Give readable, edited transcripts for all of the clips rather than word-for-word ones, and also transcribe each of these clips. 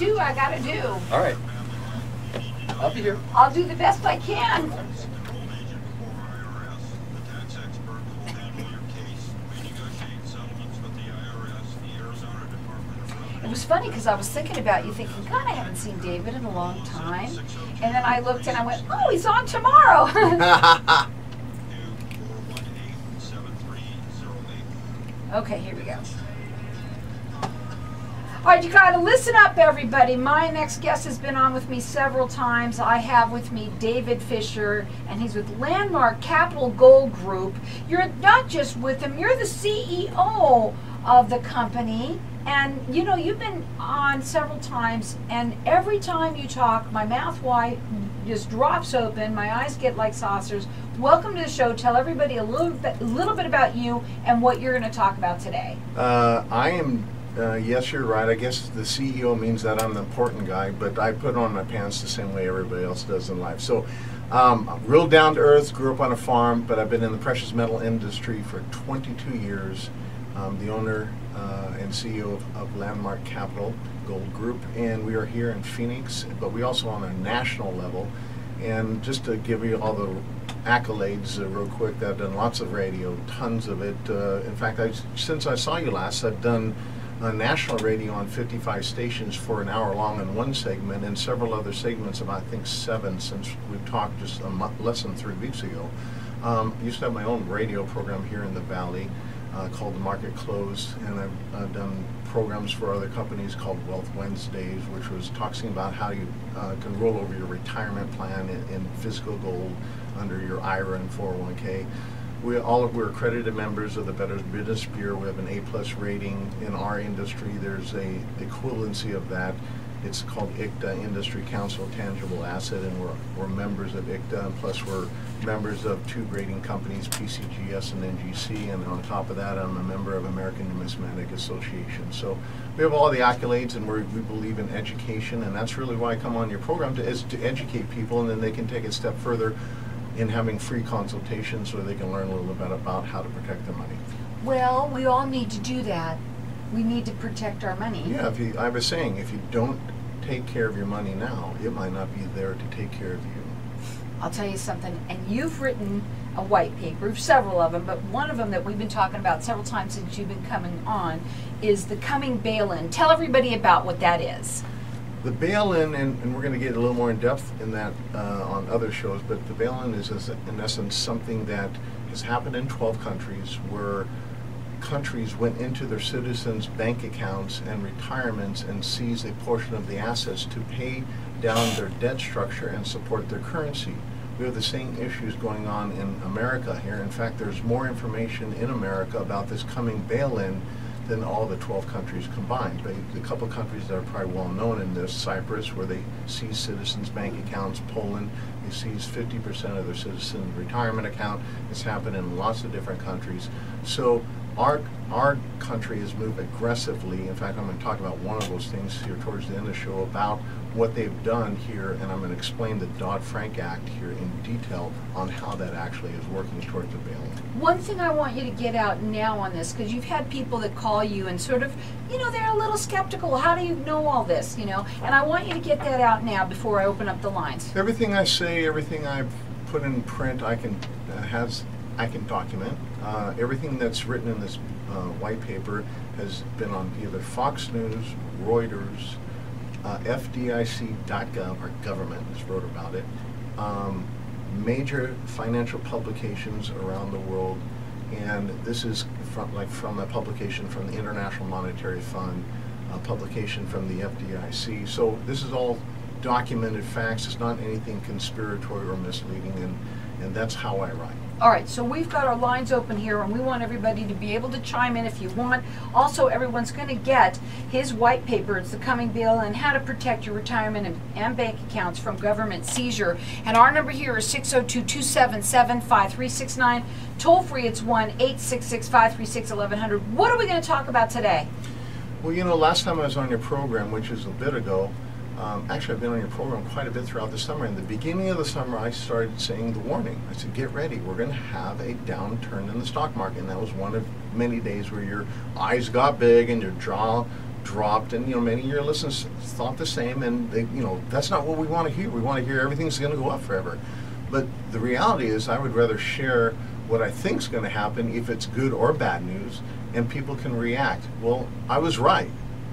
too. I gotta do. All right. I'll be here. I'll do the best I can. It was funny because I was thinking about you, thinking, God, I haven't seen David in a long time. And then I looked and I went, oh, he's on tomorrow. Okay, here we go. All right, you got to listen up, everybody. My next guest has been on with me several times. I have with me David Fisher, and he's with Landmark Capital Gold Group. You're not just with him, you're the CEO of the company. And, you know, you've been on several times, and every time you talk, my mouth wide just drops open, my eyes get like saucers. Welcome to the show. Tell everybody a little bit about you and what you're going to talk about today. I am... yes, you're right. I guess the CEO means that I'm the important guy, but I put on my pants the same way everybody else does in life. So, real down to earth, grew up on a farm, but I've been in the precious metal industry for 22 years. I'm the owner and CEO of Landmark Capital Gold Group, and we are here in Phoenix, but we also on a national level. And just to give you all the accolades real quick, I've done lots of radio, tons of it. In fact, since I saw you last, I've done national radio on 55 stations for an hour long in one segment, and several other segments of I think 7 since we talked just less than 3 weeks ago. I used to have my own radio program here in the Valley called The Market Close, and I've done programs for other companies called Wealth Wednesdays, which was talking about how you can roll over your retirement plan in physical gold under your IRA and 401k. We're accredited members of the Better Business Bureau. We have an A+ rating in our industry. There's a equivalency of that. It's called ICTA, Industry Council Tangible Asset, and we're members of ICTA, and plus we're members of 2 grading companies, PCGS and NGC, and on top of that I'm a member of American Numismatic Association. So we have all the accolades, and we believe in education, and that's really why I come on your program, to educate people, and then they can take it a step further in having free consultations so they can learn a little bit about how to protect their money. Well, we all need to do that. We need to protect our money. Yeah, I was saying, if you don't take care of your money now, it might not be there to take care of you. I'll tell you something, and you've written a white paper, several of them, but one of them that we've been talking about several times since you've been coming on is the coming bail-in. Tell everybody about what that is. The bail-in, and we're going to get a little more in depth in that on other shows, but the bail-in is in essence something that has happened in 12 countries where countries went into their citizens' bank accounts and retirements and seized a portion of the assets to pay down their debt structure and support their currency. We have the same issues going on in America here. In fact, there's more information in America about this coming bail-in than all the 12 countries combined. But a couple of countries that are probably well known in this, Cyprus, where they seize citizens' bank accounts, Poland, they seize 50% of their citizens' retirement account. It's happened in lots of different countries. So our country has moved aggressively. In fact, I'm going to talk about one of those things here towards the end of the show about what they've done here, and I'm going to explain the Dodd-Frank Act here in detail on how that actually is working towards the bail-in. One thing I want you to get out now on this, because you've had people that call you and sort of, you know, they're a little skeptical. How do you know all this, you know? And I want you to get that out now before I open up the lines. Everything I say, everything I've put in print, I can document. Everything that's written in this white paper has been on either Fox News, Reuters, FDIC.gov, our government has wrote about it, major financial publications around the world, and this is from a publication from the International Monetary Fund, a publication from the FDIC. So this is all documented facts. It's not anything conspiratorial or misleading, and that's how I write. All right, so we've got our lines open here, and we want everybody to be able to chime in if you want. Also, everyone's going to get his white paper. It's the coming bail-in, how to protect your retirement and bank accounts from government seizure. And our number here is 602-277-5369. Toll free, it's 1-866-536-1100. What are we going to talk about today? Well, you know, last time I was on your program, which is a bit ago, actually I've been on your program quite a bit throughout the summer. In the beginning of the summer, I started saying the warning. I said, get ready, we're going to have a downturn in the stock market. And that was one of many days where your eyes got big and your jaw dropped, and many of your listeners thought the same, and they, that's not what we want to hear. We want to hear everything's going to go up forever. But the reality is, I would rather share what I think's going to happen, if it's good or bad news, and people can react. Well, I was right,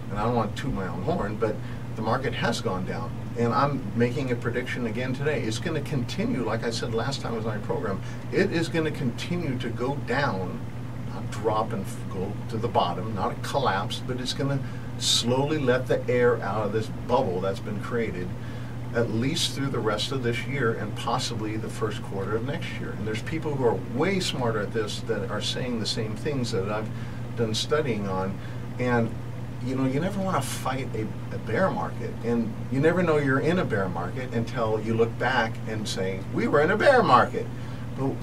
and I don't want to toot my own horn, but the market has gone down, and I'm making a prediction again today. It's going to continue, like I said last time I was on my program, it is going to continue to go down, not drop and go to the bottom, not a collapse, but it's going to slowly let the air out of this bubble that's been created, at least through the rest of this year and possibly the first quarter of next year. And there's people who are way smarter at this that are saying the same things that I've done studying on. And you never want to fight a bear market, and you never know you're in a bear market until you look back and say, we were in a bear market. But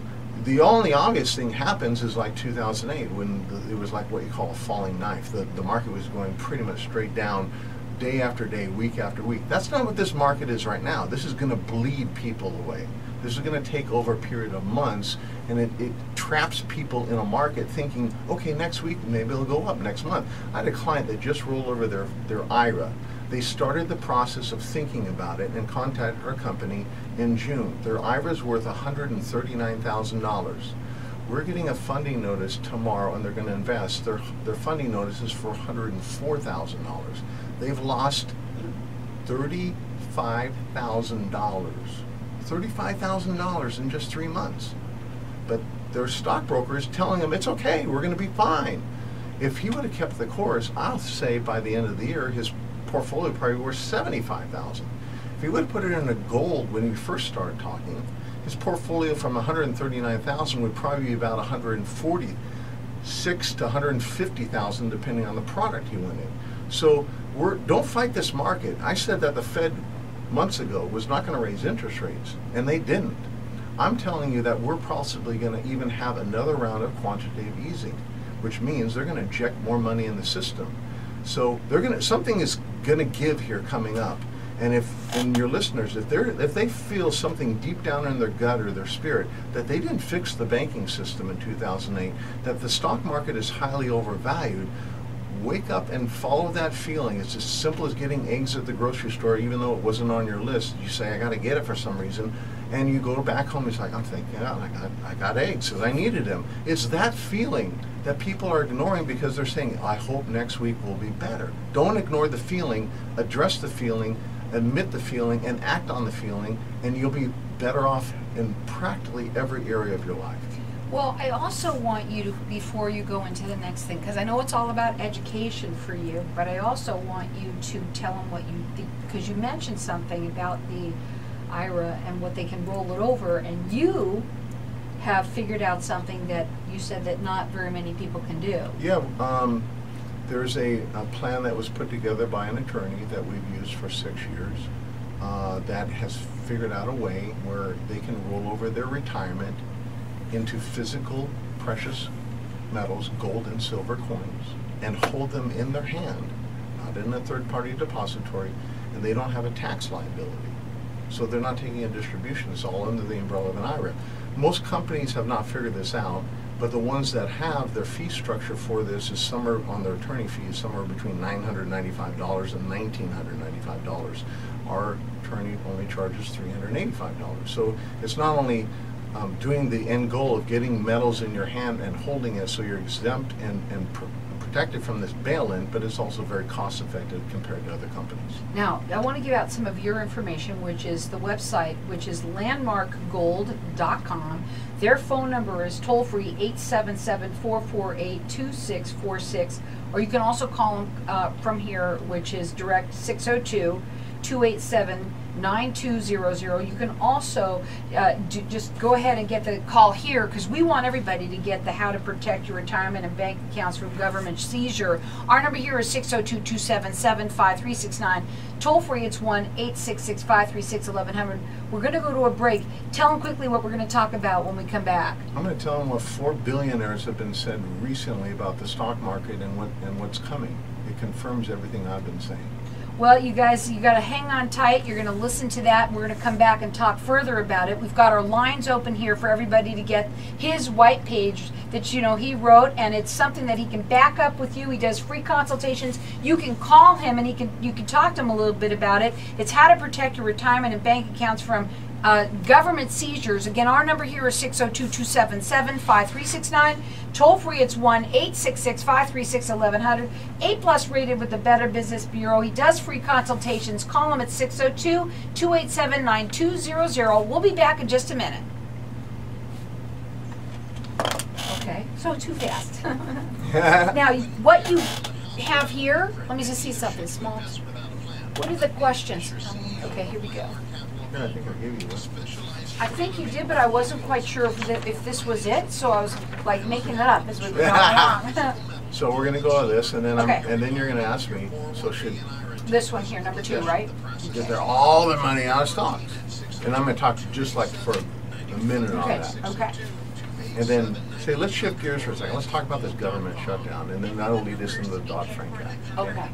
the only obvious thing happens is like 2008, when it was like what you call a falling knife. The market was going pretty much straight down, day after day, week after week. That's not what this market is right now. This is going to bleed people away. This is going to take over a period of months, and it traps people in a market thinking, okay, next week maybe it'll go up, next month. I had a client that just rolled over their IRA. They started the process of thinking about it and contacted our company in June. Their IRA is worth $139,000. We're getting a funding notice tomorrow, and they're going to invest. Their funding notice is for $104,000. They've lost $35,000. $35,000 in just 3 months. But their stockbroker is telling them it's okay, we're going to be fine. If he would have kept the course, I'll say by the end of the year, his portfolio probably worth $75,000. If he would have put it in a gold when we first started talking, his portfolio from $139,000 would probably be about $146,000 to $150,000, depending on the product he went in. So don't fight this market. I said that the Fed months ago was not going to raise interest rates, and they didn't. I'm telling you that we're possibly going to even have another round of quantitative easing, which means they're going to inject more money in the system. So something is going to give here coming up. And your listeners, if they feel something deep down in their gut or their spirit that they didn't fix the banking system in 2008, that the stock market is highly overvalued, wake up and follow that feeling. It's as simple as getting eggs at the grocery store, even though it wasn't on your list. You say, I got to get it for some reason, and you go back home, it's like, I'm thinking, I got eggs because I needed them. It's that feeling that people are ignoring because they're saying, I hope next week will be better. Don't ignore the feeling, address the feeling, admit the feeling, and act on the feeling, and you'll be better off in practically every area of your life. Well, I also want you to, before you go into the next thing, because I know it's all about education for you, but I also want you to tell them what you think, because you mentioned something about the IRA and what they can roll it over, and you have figured out something that you said that not very many people can do. Yeah, there's a plan that was put together by an attorney that we've used for 6 years that has figured out a way where they can roll over their retirement into physical precious metals, gold and silver coins, and hold them in their hand, not in a third-party depository, and they don't have a tax liability. So they're not taking a distribution. It's all under the umbrella of an IRA. Most companies have not figured this out, but the ones that have, their fee structure for this is somewhere on their attorney fees, somewhere between $995 and $1,995. Our attorney only charges $385. So it's not only doing the end goal of getting metals in your hand and holding it so you're exempt and protected from this bail-in, but it's also very cost-effective compared to other companies. Now, I want to give out some of your information, which is the website, which is landmarkgold.com. Their phone number is toll-free 877-448-2646, or you can also call them from here, which is direct 602-287-9200. You can also just go ahead and get the call here, because we want everybody to get the how to protect your retirement and bank accounts from government seizure. Our number here is 602-277-5369. Toll free, it's 1-866-536-1100. We're going to go to a break. Tell them quickly what we're going to talk about when we come back. I'm going to tell them what 4 billionaires have been said recently about the stock market and what's coming. It confirms everything I've been saying. Well, you guys, you got to hang on tight. You're going to listen to that. We're going to come back and talk further about it. We've got our lines open here for everybody to get his white page that he wrote, and it's something that he can back up with you. He does free consultations. You can call him, and you can talk to him a little bit about it. It's how to protect your retirement and bank accounts from government seizures. Again, our number here is 602-277-5369. Toll free, it's 1-866-536-1100. 8+ rated with the Better Business Bureau. He does free consultations. Call him at 602-287-9200. We'll be back in just a minute. Okay, so too fast. Now, what you have here, let me just see something small. What are the questions? Okay, here we go. Yeah, I think I gave you one. I think you did, but I wasn't quite sure if this was it, so I was like making it up as we were going along. So we're going to go to this, and then Okay. and then you're going to ask me. So should This one here, number 2, right? get their all their money out of stocks, and I'm going to talk just like for a minute on Okay, that, okay. and then say let's shift gears for a second. Let's talk about this government shutdown, and then that'll lead us into the Dodd-Frank Act. Okay.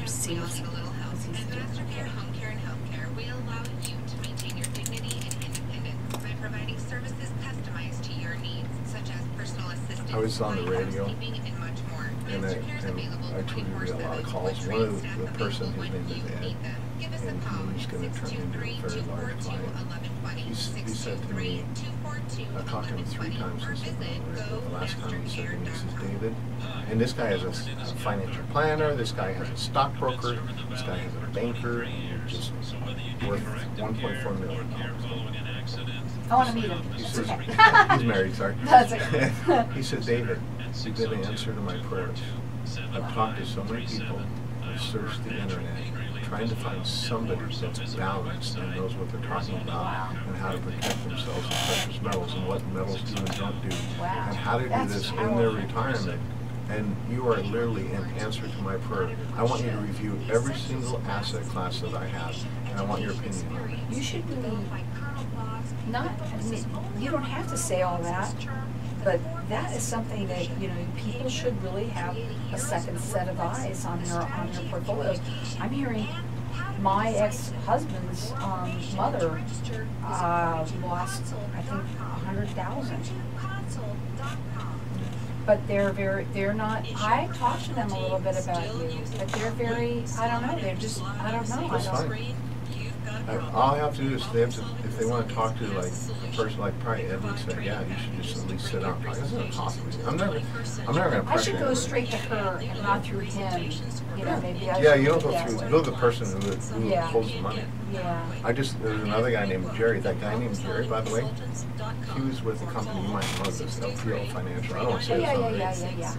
See what's a little house. With MasterCare Home Care and Healthcare, we allow you to maintain your dignity and independence by providing services customized to your needs, such as personal assistance, I was on the radio, housekeeping, and much more. and MasterCare is available I told you we got a lot of 24/7 calls. with One of trained the staff person, his available name when is you Ed, need them. Give us a and call he's at going to turn into a very large client. 623-242-1120. He said to me, I've talked to him 3 times since the last time he said to me, he says, David, and this guy has a financial planner, this guy has a stockbroker, this guy has a banker, and just worth $1.4 million. I want to meet him. He It's says, okay. he's married, sorry. That's okay. He said, David, you've been the answer to my prayers. I've talked to so many people, I've searched the internet, trying to find somebody that's balanced and knows what they're talking about and how to protect themselves with precious metals and what metals do and don't do Wow. and how to do That's this in their powerful. retirement. And you are literally an answer to my prayer. I want you to review every single asset class that I have, and I want your opinion on it. You should really you don't have to say all that, but that is something that people should really have a second set of eyes on their portfolios. I'm hearing my ex-husband's mother lost, I think, 100,000. But they're not. I talked to them a little bit about you, but they're very. I don't know. They're just. I don't know. That's fine. All I have to do is if they want to talk to like a person like probably Ed would say, yeah, you should just at least sit down and talk. That's not possible. I'm never going to I pressure should go anybody. straight to her and not through him. Maybe I Yeah, should you don't do go that through. way. Go to the person who Yeah. holds the money. Yeah. There's another guy named Jerry. That guy named Jerry, by the way, he was with a company you might know this, LPL Financial. I don't want to say this on the radio. Yeah.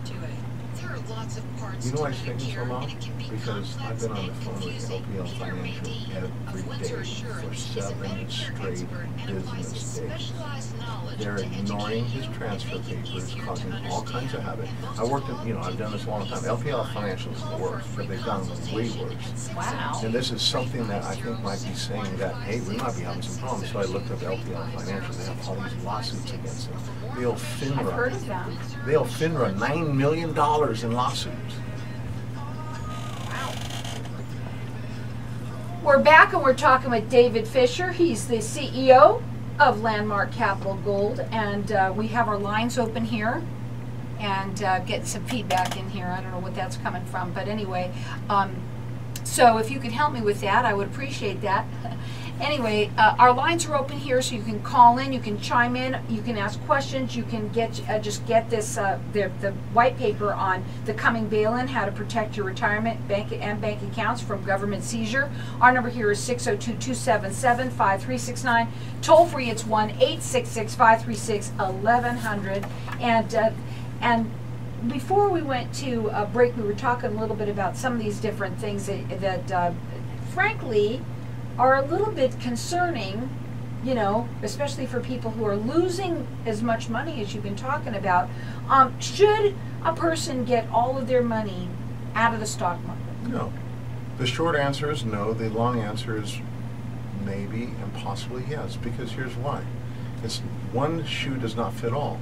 You know why it's taking so long? Because I've been on the phone with LPL Financial every day for 7 straight business days. They're ignoring his transfer papers, causing all kinds of havoc. I worked in, I've done this a long time. LPL Financial is the worst, but they've done way worse. Wow. And this is something that I think might be saying that, hey, we might be having some problems. So I looked up LPL Financial. They have all these lawsuits against them. They owe I've heard of FINRA. them. They owe FINRA $9 million in lawsuits. We're back and we're talking with David Fisher. He's the CEO of Landmark Capital Gold, and we have our lines open here and getting some feedback in here. I don't know what that's coming from, but anyway, so if you could help me with that, I would appreciate that. Anyway, our lines are open here, so you can call in, you can chime in, you can ask questions, you can get just get this the white paper on the coming bail-in, how to protect your retirement bank accounts from government seizure. Our number here is 602-277-5369. Toll free, it's 1-866-536-1100. And before we went to break, we were talking a little bit about some of these different things that frankly, are a little bit concerning, especially for people who are losing as much money as you've been talking about. Should a person get all of their money out of the stock market? No. The short answer is no. The long answer is maybe and possibly yes, because here's why. It's one shoe does not fit all.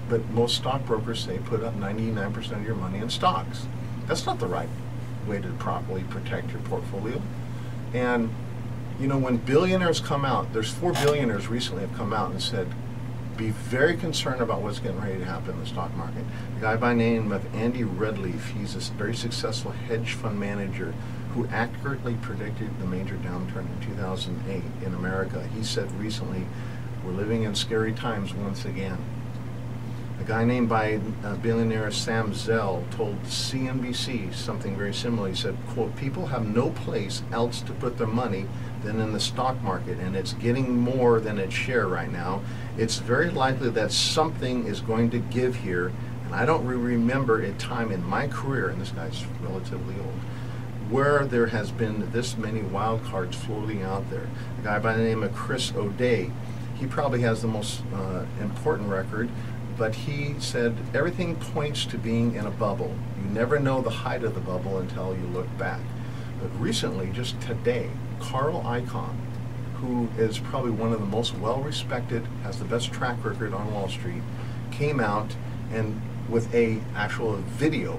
But most stockbrokers say put up 99% of your money in stocks. That's not the right way to properly protect your portfolio. And you know, when billionaires come out, there's 4 billionaires recently have come out and said, be very concerned about what's getting ready to happen in the stock market. A guy by the name of Andy Redleaf, he's a very successful hedge fund manager who accurately predicted the major downturn in 2008 in America. He said recently, we're living in scary times once again. A guy named by billionaire Sam Zell told CNBC something very similar. He said, quote, people have no place else to put their money than in the stock market, and it's getting more than its share right now. It's very likely that something is going to give here, and I don't remember a time in my career, and this guy's relatively old, where there has been this many wild cards floating out there. A guy by the name of Chris O'Day, he probably has the most important record, but he said everything points to being in a bubble. You never know the height of the bubble until you look back. But recently, just today, Carl Icahn, who is probably one of the most well-respected, has the best track record on Wall Street, came out and with a actual video,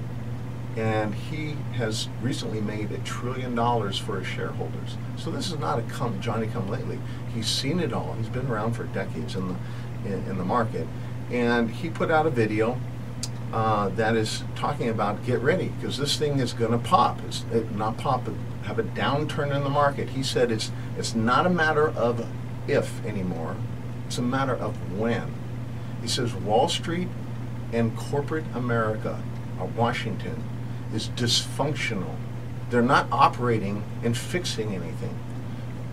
and he has recently made $1 trillion for his shareholders. So this is not a Johnny come lately. He's seen it all. He's been around for decades in the market, and he put out a video that is talking about get ready, because this thing is going to pop. Not pop, but have a downturn in the market. He said it's not a matter of if anymore, it's a matter of when. He says Wall Street and corporate America, Washington, is dysfunctional. They're not operating and fixing anything.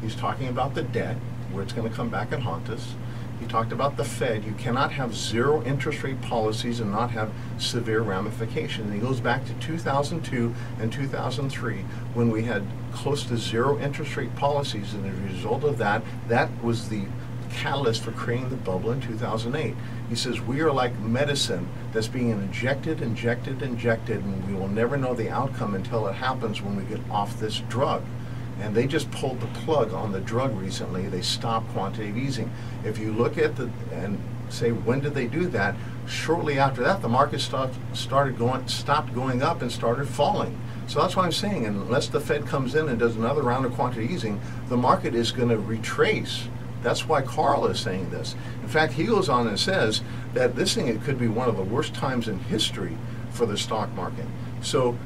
He's talking about the debt, where it's going to come back and haunt us. He talked about the Fed. You cannot have zero interest rate policies and not have severe ramifications. And he goes back to 2002 and 2003 when we had close to zero interest rate policies, and as a result of that, that was the catalyst for creating the bubble in 2008. He says we are like medicine that's being injected, and we will never know the outcome until it happens when we get off this drug. And they just pulled the plug on the drug recently. They stopped quantitative easing. If you look at and say, when did they do that? Shortly after that, the market stopped going up and started falling. So that's why I'm saying, unless the Fed comes in and does another round of quantitative easing, the market is going to retrace. That's why Carl is saying this. In fact, he goes on and says that this thing, it could be one of the worst times in history for the stock market. So,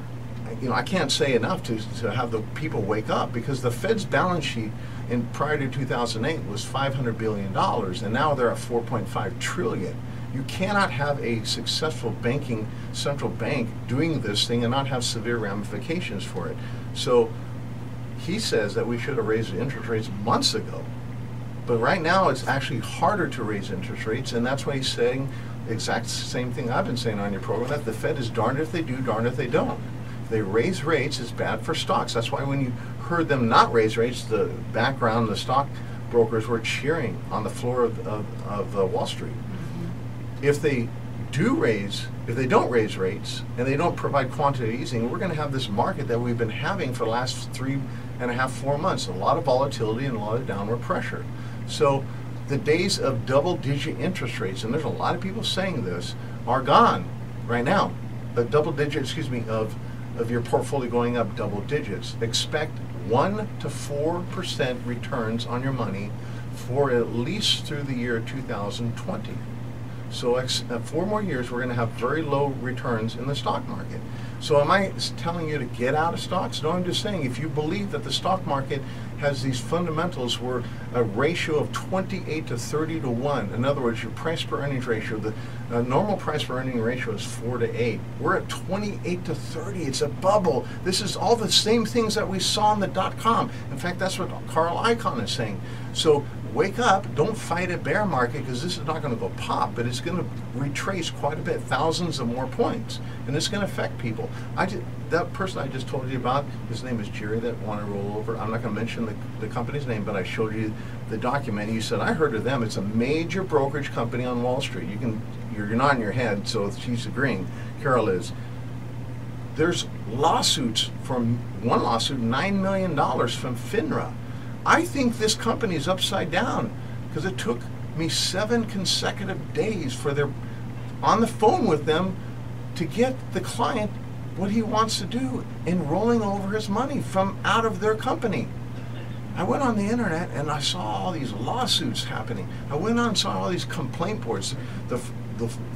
you know, I can't say enough to have the people wake up, because the Fed's balance sheet prior to 2008 was $500 billion, and now they're at $4.5 trillion. You cannot have a successful central bank doing this thing and not have severe ramifications for it. So he says that we should have raised interest rates months ago. But right now it's actually harder to raise interest rates, and that's why he's saying the exact same thing I've been saying on your program, that the Fed is darned if they do, darned if they don't. If they raise rates, it's bad for stocks. That's why when you heard them not raise rates, the stock brokers were cheering on the floor of Wall Street. If they don't raise rates and they don't provide quantitative easing, we're going to have this market that we've been having for the last 3.5, 4 months. A lot of volatility and a lot of downward pressure. So the days of double-digit interest rates, and there's a lot of people saying this, are gone right now. A double-digit, of your portfolio going up double digits. Expect 1 to 4% returns on your money for at least through the year 2020. So 4 more years, we're going to have very low returns in the stock market. So am I telling you to get out of stocks? No, I'm just saying if you believe that the stock market has these fundamentals where a ratio of 28 to 30 to 1, in other words, your price per earnings ratio, the normal price per earning ratio is 4 to 8. We're at 28 to 30. It's a bubble. This is all the same things that we saw in the .com. In fact, that's what Carl Icahn is saying. So wake up, don't fight a bear market, because this is not going to go pop, but it's going to retrace quite a bit, thousands of more points, and it's going to affect people. That person I just told you about, his name is Jerry, that wanted to roll over. I'm not going to mention the company's name, but I showed you the document. He said, I heard of them. It's a major brokerage company on Wall Street. You're nodding your head, so she's agreeing. Carol is. There's lawsuits one lawsuit, $9 million from FINRA. I think this company is upside down, because it took me 7 consecutive days on the phone with them to get the client what he wants to do in rolling over his money from out of their company. I went on the internet and I saw all these lawsuits happening. I went on and saw all these complaint boards. The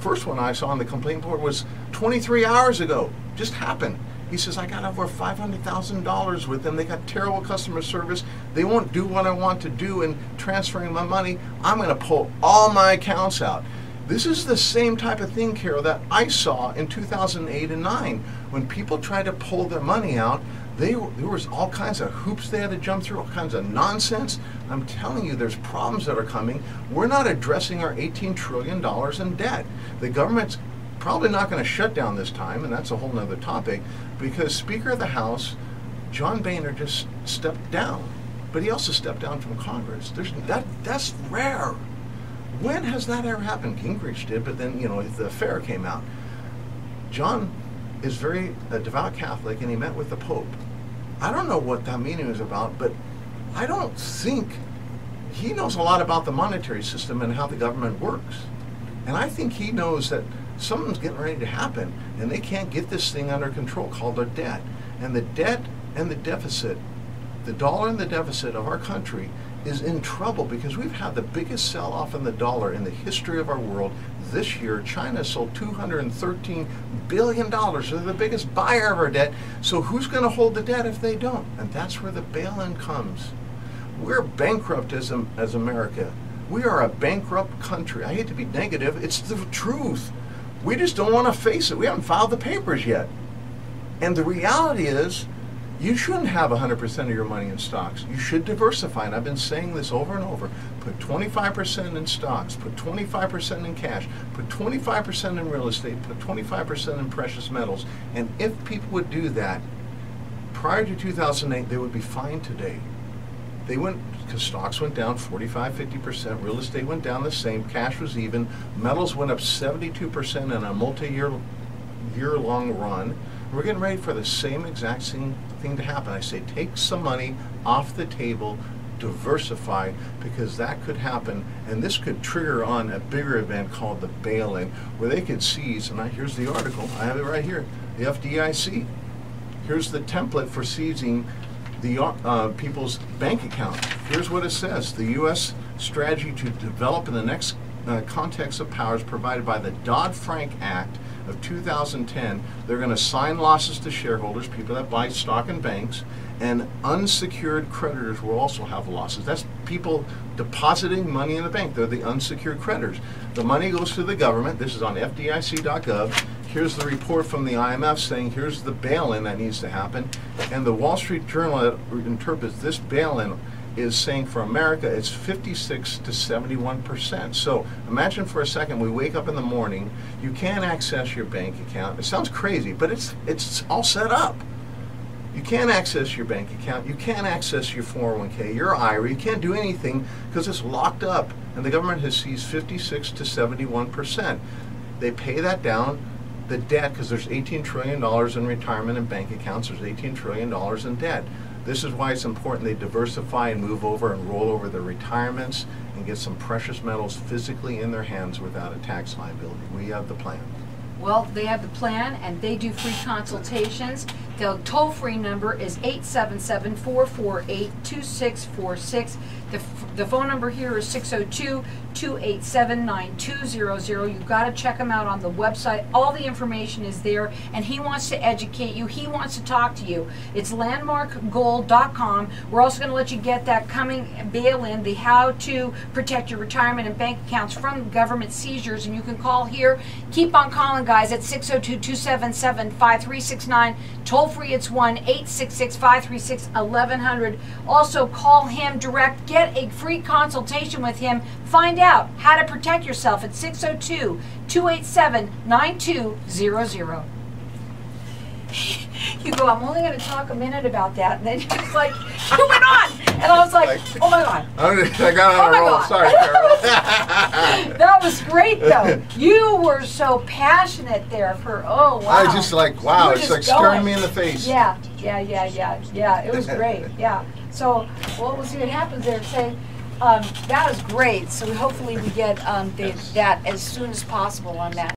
first one I saw on the complaint board was 23 hours ago. Just happened. He says, I got over $500,000 with them. They got terrible customer service. They won't do what I want to do in transferring my money. I'm going to pull all my accounts out. This is the same type of thing, Carol, that I saw in 2008 and 9. When people tried to pull their money out, there was all kinds of hoops they had to jump through, all kinds of nonsense. I'm telling you, there's problems that are coming. We're not addressing our $18 trillion in debt. The government's probably not going to shut down this time, and that's a whole nother topic, because Speaker of the House, John Boehner, just stepped down. But he also stepped down from Congress. That's rare. When has that ever happened? Gingrich did, but then, the affair came out. John is a devout Catholic, and he met with the Pope. I don't know what that meeting was about, but I don't think he knows a lot about the monetary system and how the government works. And I think he knows that something's getting ready to happen, and they can't get this thing under control called their debt. And the debt and the deficit, the dollar and the deficit of our country is in trouble because we've had the biggest sell-off in the dollar in the history of our world. This year, China sold $213 billion. They're the biggest buyer of our debt. So who's going to hold the debt if they don't? And that's where the bail-in comes. We're bankrupt as America. We are a bankrupt country. I hate to be negative. It's the truth. We just don't want to face it. We haven't filed the papers yet. And the reality is, you shouldn't have 100% of your money in stocks. You should diversify. And I've been saying this over and over. Put 25% in stocks. Put 25% in cash. Put 25% in real estate. Put 25% in precious metals. And if people would do that, prior to 2008, they would be fine today. Because stocks went down 45–50%, real estate went down the same, cash was even, metals went up 72% in a multi-year-long run. We're getting ready for the same exact thing to happen. I say take some money off the table, diversify, because that could happen, and this could trigger on a bigger event called the bail-in, where they could seize, and here's the article, I have it right here, the FDIC. Here's the template for seizing the people's bank account. Here's what it says. The U.S. strategy to develop in the next context of powers provided by the Dodd-Frank Act of 2010. They're going to assign losses to shareholders, people that buy stock in banks, and unsecured creditors will also have losses. That's people depositing money in the bank. They're the unsecured creditors. The money goes to the government. This is on FDIC.gov. Here's the report from the IMF saying here's the bail-in that needs to happen. And the Wall Street Journal that interprets this bail-in is saying for America it's 56 to 71%. So imagine for a second we wake up in the morning, you can't access your bank account. It sounds crazy, but it's all set up. You can't access your bank account, you can't access your 401k, your IRA, you can't do anything because it's locked up. And the government has seized 56 to 71%. They pay that down. The debt, because there's $18 trillion in retirement and bank accounts, there's $18 trillion in debt. This is why it's important they diversify and move over and roll over their retirements and get some precious metals physically in their hands without a tax liability. We have the plan. Well, they have the plan, and they do free consultations. The toll-free number is 877-448-2646. The phone number here is 602-287-9200. You've got to check them out on the website. All the information is there, and he wants to educate you. He wants to talk to you. It's landmarkgold.com. We're also going to let you get that coming bail-in, the how to protect your retirement and bank accounts from government seizures, and you can call here. Keep on calling, guys, at 602-277-5369. Toll free, it's 1-866-536-1100. Also, call him direct. Get a free consultation with him. Find out how to protect yourself at 602-287-9200. You go, I'm only going to talk a minute about that. And then he was like, you went on. And I was like, oh my God. I got on a roll. God. Sorry, Carol. That was great, though. You were so passionate there for, oh, wow. I was just like, wow, it's like staring me in the face. Yeah. It was great, yeah. So what was what happens there? Say, that was great. So hopefully we get that as soon as possible on that.